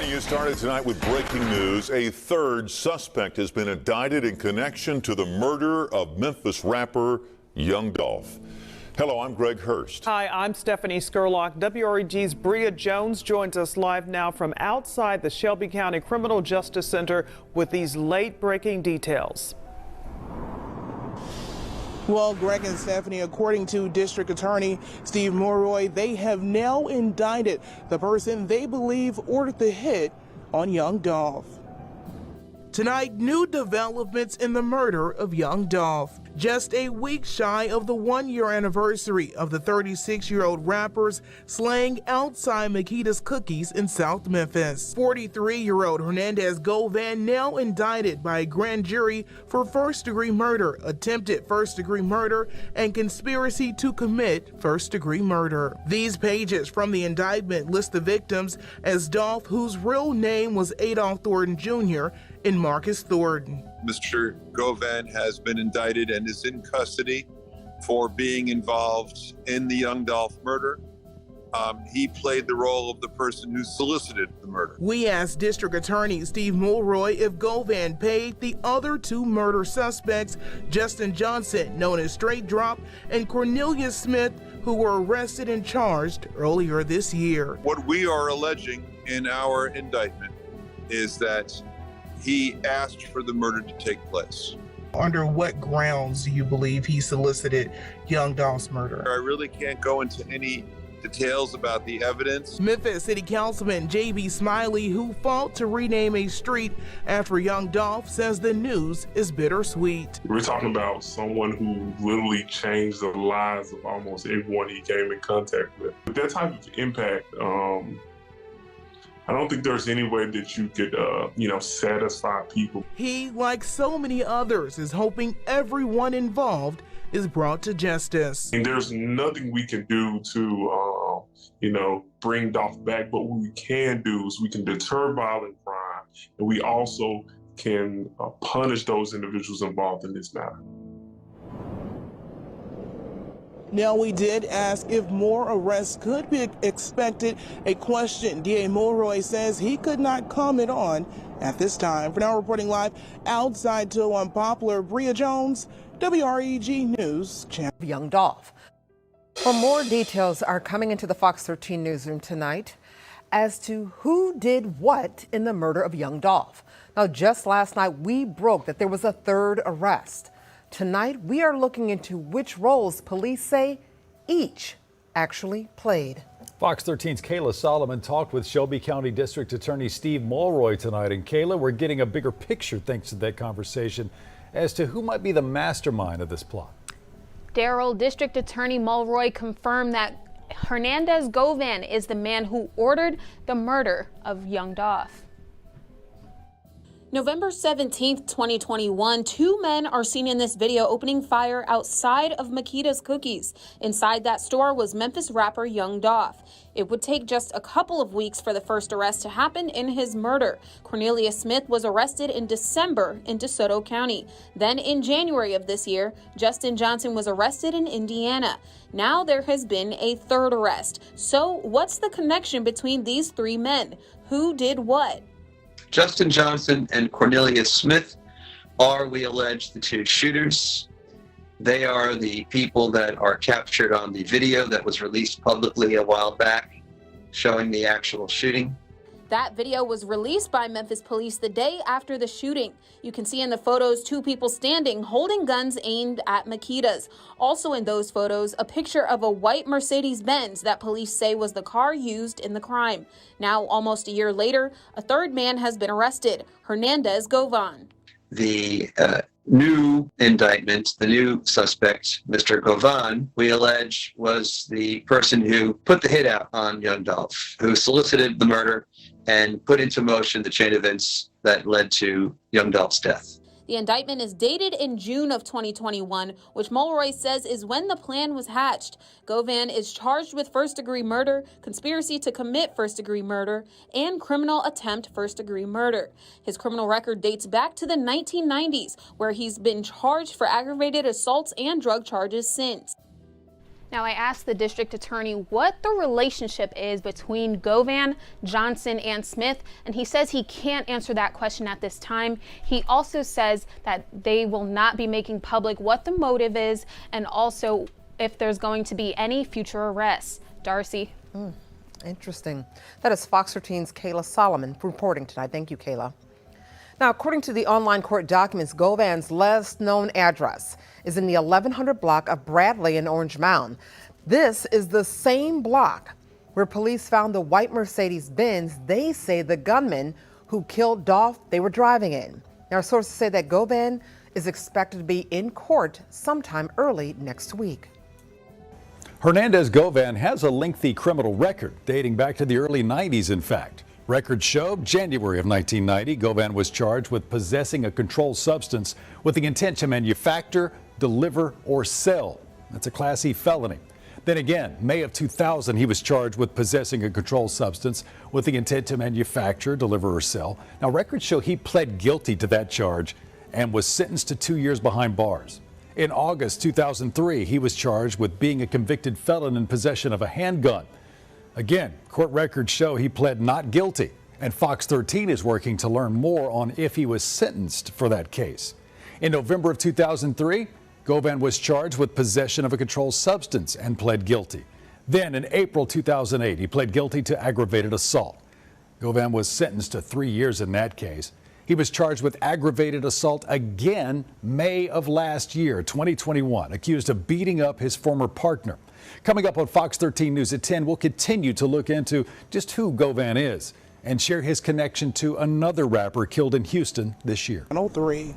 Morning News started tonight with breaking news. A third suspect has been indicted in connection to the murder of Memphis rapper Young Dolph. Hello, I'm Greg Hurst. Hi, I'm Stephanie Skurlock. WREG's Bria Jones joins us live now from outside the Shelby County Criminal Justice Center with these late-breaking details. Well, Greg and Stephanie, according to District Attorney Steve Mulroy, they have now indicted the person they believe ordered the hit on Young Dolph. Tonight, new developments in the murder of Young Dolph. Just a week shy of the one-year anniversary of the 36-year-old rapper's slaying outside Makita's Cookies in South Memphis. 43-year-old Hernandez Govan now indicted by a grand jury for first-degree murder, attempted first-degree murder, and conspiracy to commit first-degree murder. These pages from the indictment list the victims as Dolph, whose real name was Adolph Thornton Jr., and Marcus Thornton. Mr. Govan has been indicted and is in custody for being involved in the Young Dolph murder. He played the role of the person who solicited the murder. We asked District Attorney Steve Mulroy if Govan paid the other two murder suspects, Justin Johnson, known as Straight Drop, and Cornelius Smith, who were arrested and charged earlier this year. What we are alleging in our indictment is that he asked for the murder to take place. Under what grounds do you believe he solicited Young Dolph's murder? I really can't go into any details about the evidence. Memphis City Councilman J.B. Smiley, who fought to rename a street after Young Dolph, says the news is bittersweet. We're talking about someone who literally changed the lives of almost everyone he came in contact with. With that type of impact, I don't think there's any way that you could, satisfy people. He, like so many others, is hoping everyone involved is brought to justice. And there's nothing we can do to, bring Dolph back, but what we can do is we can deter violent crime, and we also can punish those individuals involved in this matter. Now, we did ask if more arrests could be expected, a question DA Mulroy says he could not comment on at this time. For now, reporting live outside 201 Poplar, Bria Jones, WREG News Channel. Young Dolph. For more details are coming into the Fox 13 newsroom tonight as to who did what in the murder of Young Dolph. Now, just last night, we broke that there was a third arrest. Tonight, we are looking into which roles police say each actually played. Fox 13's Kayla Solomon talked with Shelby County District Attorney Steve Mulroy tonight. And Kayla, we're getting a bigger picture thanks to that conversation as to who might be the mastermind of this plot. Daryl, District Attorney Mulroy confirmed that Hernandez Govan is the man who ordered the murder of Young Dolph. November 17th, 2021, two men are seen in this video opening fire outside of Makita's Cookies. Inside that store was Memphis rapper Young Dolph. It would take just a couple of weeks for the first arrest to happen in his murder. Cornelius Smith was arrested in December in DeSoto County. Then in January of this year, Justin Johnson was arrested in Indiana. Now there has been a third arrest. So what's the connection between these three men? Who did what? Justin Johnson and Cornelius Smith are, we allege, the two shooters. They are the people that are captured on the video that was released publicly a while back, showing the actual shooting. That video was released by Memphis police the day after the shooting. You can see in the photos two people standing holding guns aimed at Makita's. Also in those photos, a picture of a white Mercedes-Benz that police say was the car used in the crime. Now, almost a year later, a third man has been arrested, Hernandez Govan. The new indictment, the new suspect, Mr. Govan, we allege was the person who put the hit out on Young Dolph, who solicited the murder and put into motion the chain of events that led to Young Dolph's death. The indictment is dated in June of 2021, which Mulroy says is when the plan was hatched. Govan is charged with first-degree murder, conspiracy to commit first-degree murder, and criminal attempt first-degree murder. His criminal record dates back to the 1990s, where he's been charged for aggravated assaults and drug charges since. Now, I asked the district attorney what the relationship is between Govan, Johnson, and Smith, and he says he can't answer that question at this time. He also says that they will not be making public what the motive is and also if there's going to be any future arrests. Darcy. Interesting. That is Fox 13's Kayla Solomon reporting tonight. Thank you, Kayla. Now, according to the online court documents, Govan's last known address is in the 1100 block of Bradley in Orange Mound. This is the same block where police found the white Mercedes-Benz they say the gunman who killed Dolph they were driving in. Now, sources say that Govan is expected to be in court sometime early next week. Hernandez Govan has a lengthy criminal record dating back to the early 90s, in fact. Records show January of 1990, Govan was charged with possessing a controlled substance with the intent to manufacture, deliver, or sell. That's a Class E felony. Then again, May of 2000, he was charged with possessing a controlled substance with the intent to manufacture, deliver, or sell. Now, records show he pled guilty to that charge and was sentenced to 2 years behind bars. In August 2003, he was charged with being a convicted felon in possession of a handgun. Again, court records show he pled not guilty, and Fox 13 is working to learn more on if he was sentenced for that case. In November of 2003, Govan was charged with possession of a controlled substance and pled guilty. Then in April 2008, he pled guilty to aggravated assault. Govan was sentenced to 3 years in that case. He was charged with aggravated assault again May of last year, 2021, accused of beating up his former partner. Coming up on Fox 13 News at 10, we'll continue to look into just who Govan is and share his connection to another rapper killed in Houston this year. 103.